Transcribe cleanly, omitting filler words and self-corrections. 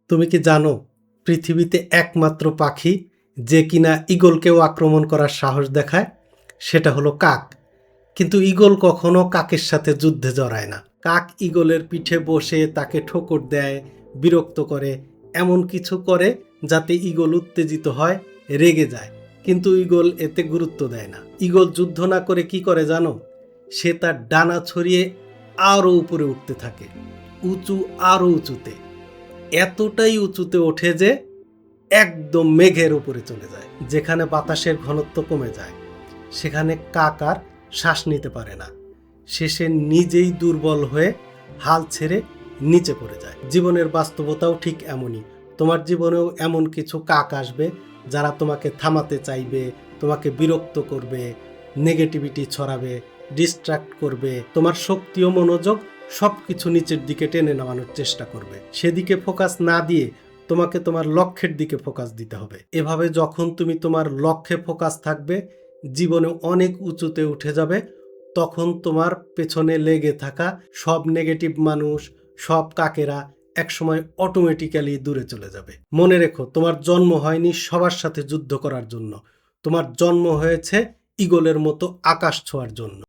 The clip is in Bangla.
তুমি কি জানো পৃথিবীতে একমাত্র পাখি যে কিনা ঈগলকেও আক্রমণ করার সাহস দেখায়? সেটা হলো কাক। কিন্তু ঈগল কখনো কাকের সাথে যুদ্ধে জড়ায় না। কাক ঈগলের পিঠে বসে তাকে ঠোকর দেয়, বিরক্ত করে, এমন কিছু করে যাতে ঈগল উত্তেজিত হয়, রেগে যায়। কিন্তু ঈগল এতে গুরুত্ব দেয় না। ঈগল যুদ্ধ না করে কি করে জানো? সে তার ডানা ছড়িয়ে আরো উপরে উঠতে থাকে, উঁচু আরো উঁচুতে, এতটাই উঁচুতে ওঠে যে একদম মেঘের উপরে চলে যায়। যেখানে বাতাসের ঘনত্ব কমে যায় সেখানে কাক আর শ্বাস নিতে পারে না। শেষে নিজেই দুর্বল হয়ে হাল ছেড়ে নিচে পড়ে যায়। জীবনের বাস্তবতাও ঠিক এমনই। তোমার জীবনেও এমন কিছু কাক আসবে যারা তোমাকে থামাতে চাইবে, তোমাকে বিরক্ত করবে, নেগেটিভিটি ছড়াবে, ডিস্ট্রাক্ট করবে, তোমার শক্তি ও মনোযোগ সবকিছু নিচের দিকে টেনে নামানোর চেষ্টা করবে। সেদিকে ফোকাস না দিয়ে তোমাকে তোমার লক্ষ্যের দিকে ফোকাস দিতে হবে। এভাবে যখন তুমি তোমার লক্ষ্যে ফোকাস থাকবে, জীবনে অনেক উঁচুতে উঠে যাবে, তখন তোমার পেছনে লেগে থাকা সব নেগেটিভ মানুষ, সব কাকেরা একসময় অটোমেটিক্যালি দূরে চলে যাবে। মনে রেখো, তোমার জন্ম হয়নি সবার সাথে যুদ্ধ করার জন্য। তোমার জন্ম হয়েছে ঈগলের মতো আকাশ ছোঁয়ার জন্য।